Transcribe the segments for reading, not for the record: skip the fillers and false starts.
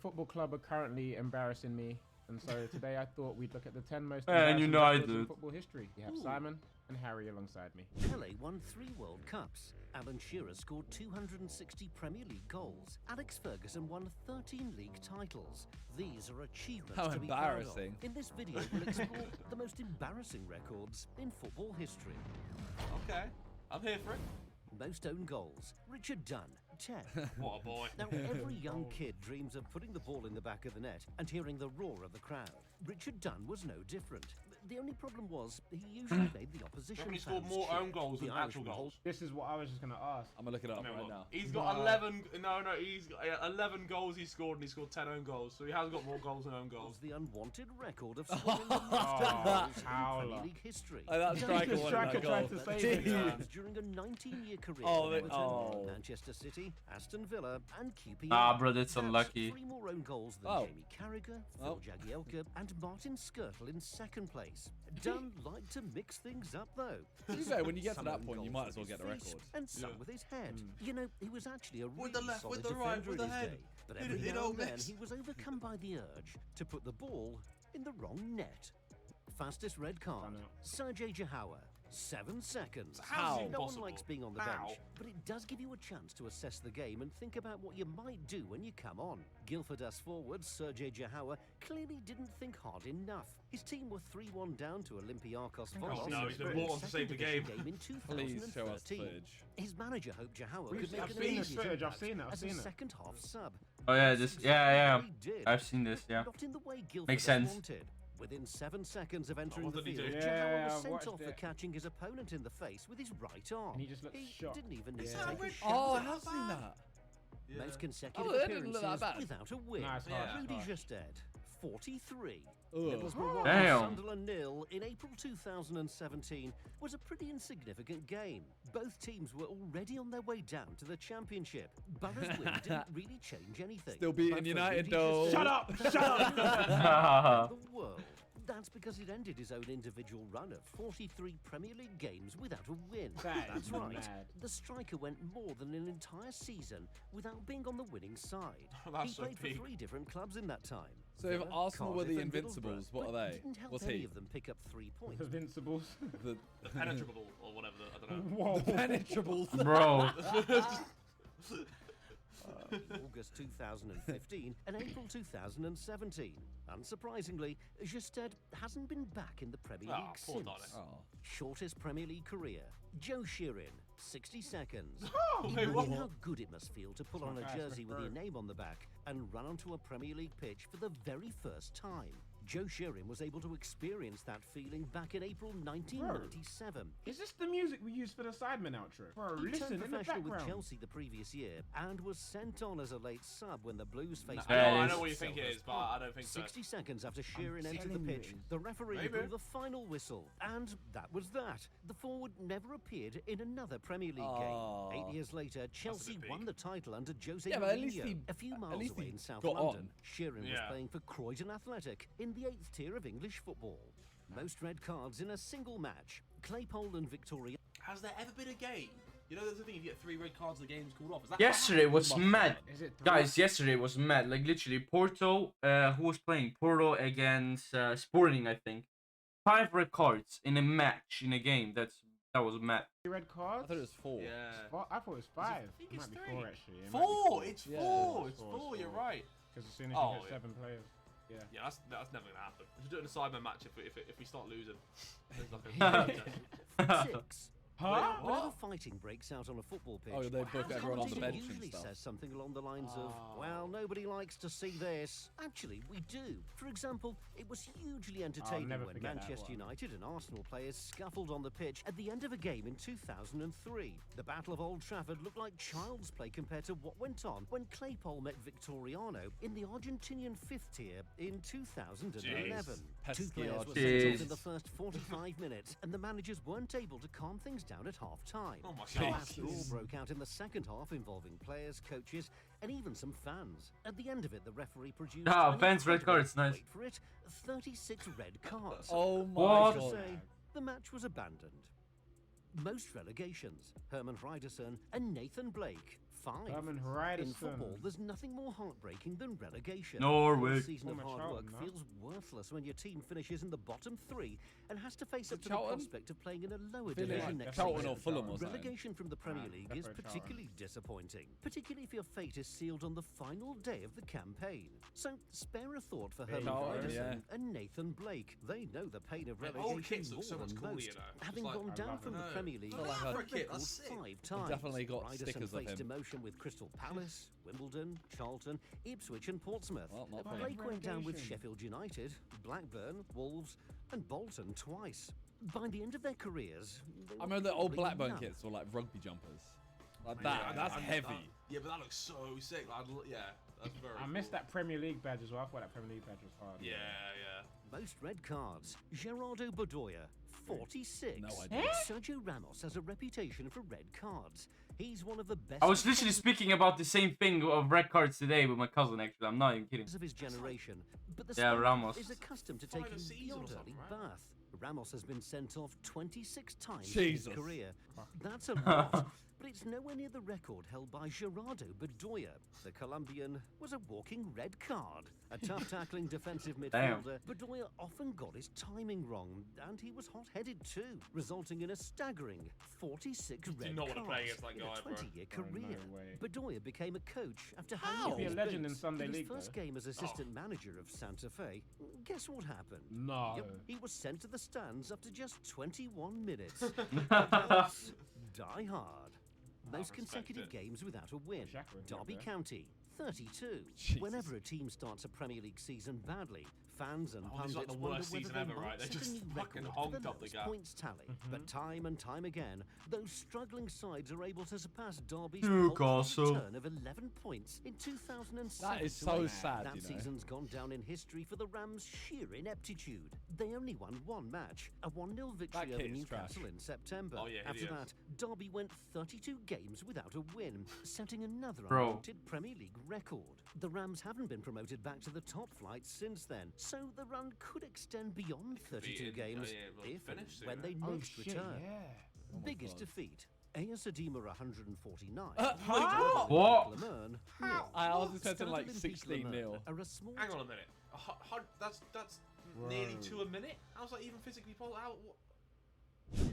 football club are currently embarrassing me. And so today I thought we'd look at the 10 most And you embarrassing know I records in do. football history. You have Simon and Harry alongside me. Pele won 3 World Cups. Alan Shearer scored 260 Premier League goals. Alex Ferguson won 13 league titles. These are achievements How to be proud embarrassing. of. In this video, we'll explore the most embarrassing records in football history. Okay, I'm here for it. Most own goals. Richard Dunn, 10. What a boy. Now, every young kid dreams of putting the ball in the back of the net and hearing the roar of the crowd. Richard Dunn was no different. The only problem was he usually made the opposition He scored fans more cheer. own goals than The actual Irishman goals. This is what I was just going to ask. I'm gonna look it up No, right now. He's got 11. No, he's got 11 goals he scored, and he scored 10 own goals. So he has got more goals than own goals. The unwanted record of scoring the most goals in Premier League history. Oh, that striker won that goal. tried to save it. During a 19-year career Oh, with oh. Manchester City, Aston Villa, and QPR. Nah, bro, that's unlucky. 3 more own goals than Oh. Jamie Carragher, Phil Oh. Jagielka, and Martin Skirtle in second place. Dunn liked to mix things up, though. To be fair, when you get to Some that own point, you goals might with as well his get the fist record. And some with his head. You know, he was actually a really With the left, solid with the right, defender with in the his head. day. But It- every it now all and then, mixed. he was overcome by the urge to put the ball in the wrong net. Fastest red card, Sergej Jahawa. 7 seconds. How's How? it No one possible? likes being on the How? bench, but it does give you a chance to assess the game and think about what you might do when you come on. Guildford as forward, Sergej Jahawa clearly didn't think hard enough. His team were 3-1 down to Olympiacos Oh, no, he's been in brought on the to save the game. second division in Please show us the 2013. footage. His manager hoped Jahawa We've could make I've an seen this immediate footage, I've impact seen it, I've as seen a it. second half sub. Oh yeah, this. Yeah. He did. I've seen this. Yeah. Not in the way Guildford Makes had sense. wanted. Within 7 seconds of entering what the did he field, do? Jahawa Yeah, was I've sent watched off for it. catching his opponent in the face with his right arm. And he just looked shocked. didn't even need Is to that take a red shot. Oh, I Is have that seen bad? Most Yeah. consecutive Oh, that didn't look that appearances bad. without a win. Nah, it's hard, Yeah. Rudy it's hard. Justed, 43. Ugh. Middlesbrough 1, Damn. Sunderland 0 in April 2017 was a pretty insignificant game. Both teams were already on their way down to the Championship. Borough's win didn't really change anything. Still beating But for United, Rudy though. Justed, Shut up! Shut of the world. That's because it ended his own individual run of 43 Premier League games without a win. That That's is right. mad. The striker went more than an entire season without being on the winning side. That's He so played big. for 3 different clubs in that time. So if Villa, Arsenal were the Cardiff and Invincibles, Middlesbrough, what are but they? Didn't help What's any he? of them pick up 3 points. Invincibles. The The penetrable or whatever. I don't know. Whoa. penetrables. Bro. August 2015 and April 2017. Unsurprisingly, Justed hasn't been back in the Premier League Ah, poor since. Donny. Oh. Shortest Premier League career, Joe Sheerin, 60 seconds. wait, what? Imagine how good it must feel to put on a Christ, jersey with your bro. name on the back and run onto a Premier League pitch for the very first time. Joe Sheerin was able to experience that feeling back in April 1997. Is this the music we use for the Sidemen outro? Bro, He listen turned in the professional with background. Chelsea the previous year and was sent on as a late sub when the Blues faced. I Yeah, it know is. what you think it is, but I don't think so. 60 seconds after Sheeran entered the telling you pitch, it is. the referee Maybe. blew the final whistle, and that was that. The forward never appeared in another Premier League Aw. game. 8 years later, Chelsea bit won big. the title under Jose Yeah, but at least Mourinho. he- A few at miles least away he in South got London, on. Sheeran was Yeah. playing for Croydon Athletic in the 8th tier of English football. Most red cards in a single match. Claypole and Victoria. Has there ever been a game? You know, there's a thing, if you get 3 red cards, the game's called off. Is that Yesterday was mad. Is it three? Guys, yesterday was mad. Like literally, Porto. Who was playing? Porto against Sporting, I think. 5 red cards in a match in a game. That was mad. Red I cards? thought it was 4. Yeah. I thought it was 5. I think It it's might be 3. 4 actually. It might be 4! It's Yeah. 4! It's It's four, 4, it's you're four. right. Because as soon as Oh, you get yeah. 7 players. Yeah. Yeah, that's never gonna happen. If we're doing a Sidemen match, if we start losing, there's like a 6. Huh? Whenever fighting breaks out on a football pitch, Oh, they book the everyone on the commentator bench and usually stuff. says something along the lines Oh. of, well, nobody likes to see this. Actually, we do. For example, it was hugely entertaining never when forget that Manchester one. United and Arsenal players scuffled on the pitch at the end of a game in 2003. The Battle of Old Trafford looked like child's play compared to what went on when Claypole met Victoriano in the Argentinian 5th tier in 2011. Two Pesky players were sent off Jeez. in the first 45 minutes, and the managers weren't able to calm things down at half-time. Oh my A God. mass brawl broke out in the second half involving players, coaches, and even some fans. At the end of it, the referee produced Ah, an fans, red incredible, cards, nice. wait for it, 36 red cards. Oh my What? To god. say, the match was abandoned. Most relegations, Herman Hreiderson and Nathan Blake, 5. Herman In Hreiderson. football, there's nothing more heartbreaking than relegation. Norwich. A season of Former hard work Charlton, huh? feels worthless when your team finishes in the bottom 3 and has to face Is up it to Charlton? the prospect of playing in a lower Feeling division like next Charlton season. or Fulham or something. Relegation from the Premier League is Defo particularly disappointing, particularly if your fate is sealed on the final day of the campaign. So spare a thought for Herman Charlton, Hreiderson yeah. and Nathan Blake. They know the pain of Man, relegation old kits more look so much than cooler, most, you know. It's having like- gone I down love from it. the No. Premier League Look a at that kit, record that's sick. 5 times. definitely got Hreiderson stickers of faced him. emotion with Crystal Palace, Wimbledon, Charlton, Ipswich and Portsmouth. Well, not Five bad. Blake went down with relegation. Sheffield United, Blackburn, Wolves, and Bolton twice. By the end of their careers, they I were remember the old probably Blackburn numb. kits were like rugby jumpers. Like Yeah, that, that's I mean, heavy. yeah, but that looks so sick. Yeah, that's very. I missed cool. that Premier League badge as well. I thought that Premier League badge was hard. Yeah, yeah. Most red cards. Gerardo Bedoya, 46. No idea. Sergio Ramos has a reputation for red cards. He's one of the best I was literally speaking about the same thing of red cards today with my cousin. Actually, I'm not even kidding. of his generation, but the Yeah, Spaniard Ramos. is accustomed to Five a taking the season or odd something, early right? berth. Ramos has been sent off 26 times Jesus. in his career. That's a lot, but it's nowhere near the record held by Gerardo Bedoya. The Colombian was a walking red card. A tough tackling defensive Damn. midfielder, Bedoya often got his timing wrong, and he was hot-headed too, resulting in a staggering 46 red not wanna cards play against that in guy, a bro. 20-year Bro, career. no way. Bedoya became a coach after How? hanging Be a his legend in boots. Sunday his League, first though. game as assistant manager of Santa Fe, guess what happened? No. Yep, he was sent to the stands after just 21 minutes. That's die hard. Most respect consecutive it. games without a win. Shaq would Derby remember. County, 32. Jesus. Whenever a team starts a Premier League season badly, fans and Oh, this is pundits like the wonder worst whether season they ever, might right? They set a just new fucking record for honked the up the lowest gap. points tally. But time and time again, those struggling sides are able to surpass Derby's Newcastle. paltry return of 11 points in 2007. That is to so 8. sad, That you know. season's gone down in history for the Rams' sheer ineptitude. They only won one match, a 1-0 victory That over kit is Newcastle trash. in September. Oh, yeah, After hideous. that, Derby went 32 games without a win, setting another Bro. unwanted Premier League record. The Rams haven't been promoted back to the top flight since then, so the run could extend beyond 32 in- games yeah, well, if and finish soon, when they Oh next shit, return. yeah. my Biggest God. defeat. AS Edema 149. How? What? Lemern, How? I was nil. expecting like Standard Olympique 16 nil. Lemern are a small Hang on a minute. That's nearly Bro. 2 a minute. How's that even physically possible?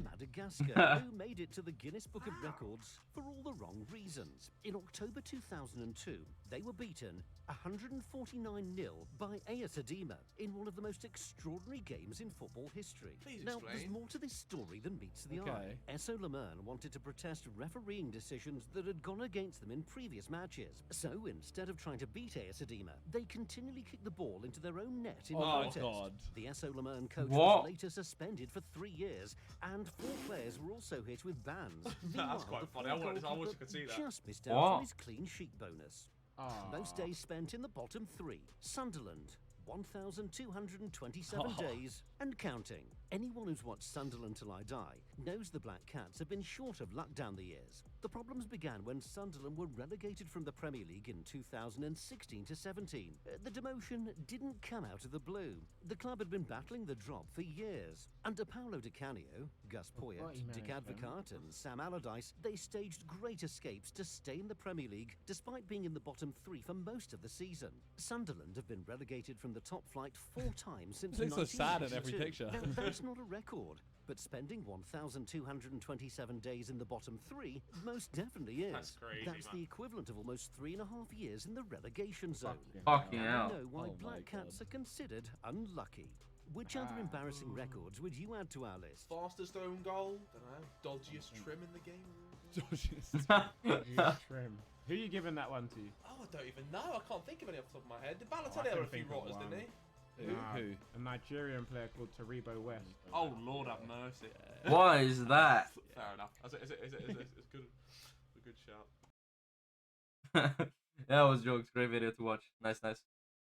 Madagascar, who made it to the Guinness Book of Records for all the wrong reasons. In October 2002, they were beaten 149-0 by AS Edema in one of the most extraordinary games in football history. Please now, explain. there's more to this story than meets the Okay. eye. SO Lemern wanted to protest refereeing decisions that had gone against them in previous matches. So instead of trying to beat AS Edema, they continually kicked the ball into their own net in Oh my protest. God. The SO Lemern coach What? was later suspended for 3 years, and 4 players were also hit with bans. That's Meanwhile, quite the funny. poor I wish I goalkeeper could see that. just missed out What? on his clean sheet bonus. Most Aw. days spent in the bottom 3. Sunderland, 1,227 Oh. days and counting. Anyone who's watched Sunderland Till I Die knows the Black Cats have been short of luck down the years. The problems began when Sunderland were relegated from the Premier League in 2016 to 17. The demotion didn't come out of the blue. The club had been battling the drop for years. Under Paolo Di Canio, Gus Poyet, What he Dick managed, Advocaat and Sam Allardyce, they staged great escapes to stay in the Premier League despite being in the bottom 3 for most of the season. Sunderland have been relegated from the top flight 4 times since It looks so sad in every 1992. picture. Now, that's not a record, but spending 1,227 days in the bottom 3 most definitely is. That's crazy, That's man. the equivalent of almost 3.5 years in the relegation zone. Fucking Now hell. we know why Oh my Black Cats God. are considered unlucky. Which other embarrassing records would you add to our list? Fastest own goal. Don't know. Dodgiest trim in the game. Trim. Who you giving that one to? Oh, I don't even know. I can't think of any off the top of my head. Did I Balotelli have couldn't a few think of rotters, one. didn't he? Who? A Nigerian player called Taribo West. Oh, Lord have mercy. What is that? Fair enough. It's good. A good shout. That was jokes. Great video to watch. Nice, nice.